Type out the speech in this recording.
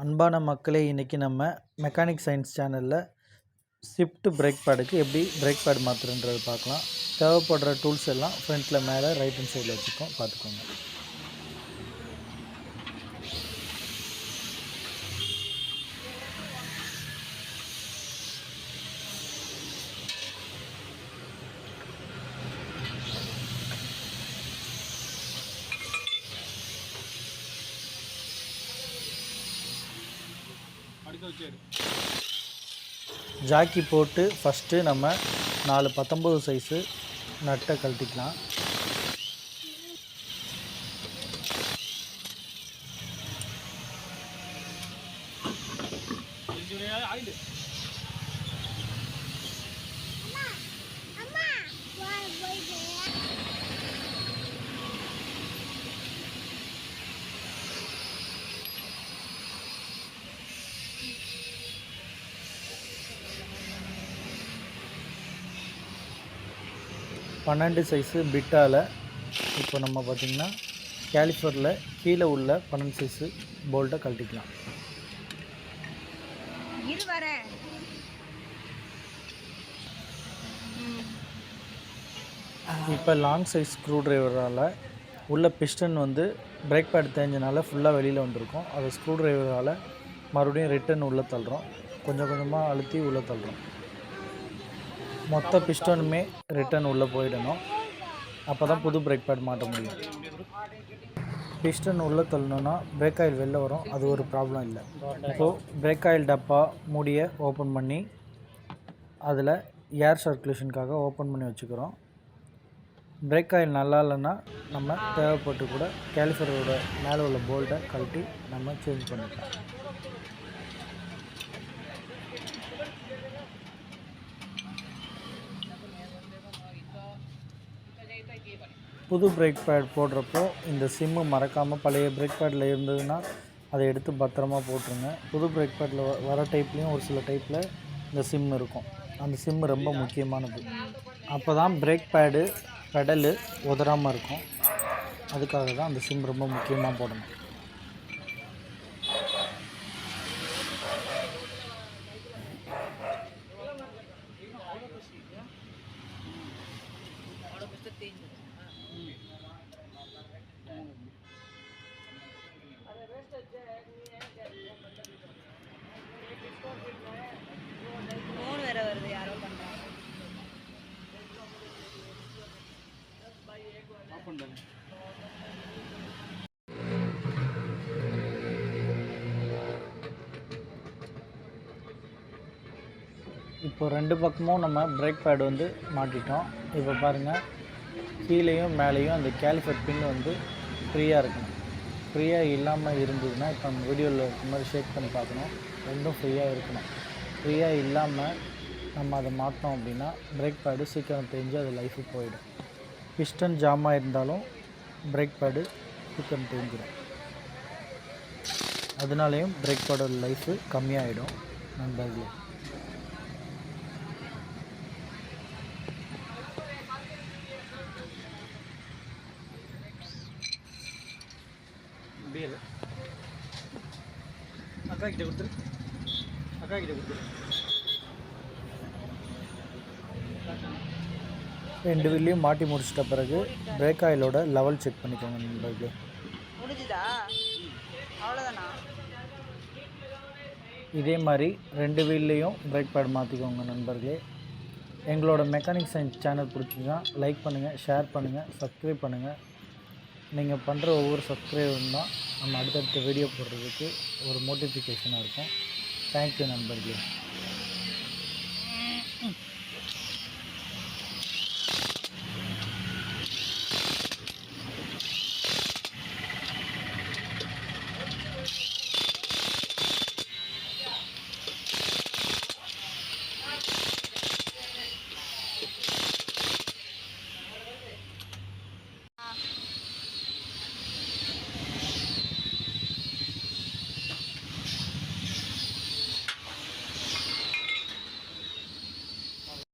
அன்பான மக்களே, இன்றைக்கி நம்ம மெக்கானிக் சயின்ஸ் சேனலில் ஷிஃப்ட் பிரேக் பேடுக்கு எப்படி பிரேக் பேட் மாற்றுறன்றது பார்க்கலாம். தேவைப்படுற டூல்ஸ் எல்லாம் ஃப்ரண்ட்டில் மேலே ரைட் ஹேண்ட் சைடில் வச்சுருக்கோம், பார்த்துக்கோங்க. ஜாக்கி போட்டு ஃபஸ்ட்டு நம்ம 4 19 சைஸு நட்டை கழட்டிக்கலாம். பன்னெண்டு சைஸு பிட்டால் இப்போ நம்ம பார்த்திங்கன்னா கேலிஃபரில் கீழே உள்ள 12 சைஸு போல்ட்டை கழட்டிக்கலாம். இப்போ லாங் சைஸ் ஸ்க்ரூ ட்ரைவரால் உள்ள பிஸ்டன் வந்து பிரேக் பேட் தேஞ்சனால ஃபுல்லாக வெளியில் வந்திருக்கும். அதை ஸ்க்ரூ ட்ரைவரால் மறுபடியும் ரிட்டன் உள்ளே தள்ளுறோம். கொஞ்சம் கொஞ்சமாக அழுத்தி உள்ளே தள்ளுறோம். மொத்த பிஸ்டனுமே ரிட்டன் உள்ளே போயிடணும். அப்போ தான் புது பிரேக் பேட் மாட்ட முடியும். பிஸ்டன் உள்ளே தள்ளணுன்னா பிரேக் ஆயில் வெளில வரும், அது ஒரு ப்ராப்ளம் இல்லை. இப்போது பிரேக் ஆயில் டப்பா மூடியை ஓப்பன் பண்ணி அதில் ஏர் சர்க்குலேஷனுக்காக ஓப்பன் பண்ணி வச்சுக்கிறோம். பிரேக் ஆயில் நல்லா இல்லைன்னா நம்ம தேவைப்பட்டு கூட கேலிஃபரோட மேலே உள்ள போல்ட்டை கழட்டி நம்ம சேஞ்ச் பண்ணிக்கலாம். புது பிரேக் பேட் போடுறப்போ இந்த சிம்மு மறக்காமல் பழைய பிரேக் பேடில் இருந்ததுன்னா அதை எடுத்து பத்திரமா போட்டுருங்க. புது பிரேக் பேடில் வர டைப்லேயும் ஒரு சில டைப்பில் இந்த சிம் இருக்கும். அந்த சிம்மு ரொம்ப முக்கியமானது. அப்போ தான் பிரேக் பேடு பெடலு உதறாமல் இருக்கும். அதுக்காக தான் அந்த சிம் ரொம்ப முக்கியமாக போடணும். இப்போ ரெண்டு பக்கமும் நம்ம பிரேக் பேட் வந்து மாட்டிட்டோம். இப்போ பாருங்கள், கீழேயும் மேலேயும் அந்த கேலிஃபர் பின் வந்து ஃப்ரீயாக இருக்கணும். ஃப்ரீயாக இல்லாமல் இருந்ததுன்னா இப்போ நம்ம வீடியோவில் இருக்க மாதிரி ஷேக் பண்ணி பார்க்கணும். ரெண்டும் ஃப்ரீயாக இருக்கணும். ஃப்ரீயாக இல்லாமல் நம்ம அதை மாற்றோம் அப்படின்னா பிரேக் பேடு சீக்கிரம் தெரிஞ்சு அது லைஃபு போயிடும். பிஸ்டன் ஜாமாக இருந்தாலும் பிரேக் பேடு சீக்கிரம் தெரிஞ்சிடும். அதனாலேயும் பிரேக் பேடோட லைஃபு கம்மியாகிடும் நண்பர்களே. அக்கா கிட்ட கொடுத்துரு. ரெண்டு வீல்லையும் மாட்டி முடிச்சிட்ட பிறகு பிரேக் ஆயிலோட லெவல் செக் பண்ணிக்கோங்க நண்பர்களே. இதே மாதிரி ரெண்டு வீல்லையும் பிரேக் பேட் மாற்றிக்கோங்க நண்பர்களே. எங்களோட மெக்கானிக் சயின்ஸ் சேனல் பிடிச்சிங்கன்னா லைக் பண்ணுங்கள், ஷேர் பண்ணுங்கள், சப்ஸ்கிரைப் பண்ணுங்கள். நீங்கள் பண்ணுற ஒவ்வொரு சப்ஸ்கிரைபரும் தான் நம்ம அடுத்தடுத்த வீடியோ போடுறதுக்கு ஒரு மோட்டிஃபிகேஷனாக இருக்கும். தேங்க்யூ நண்பர்களே.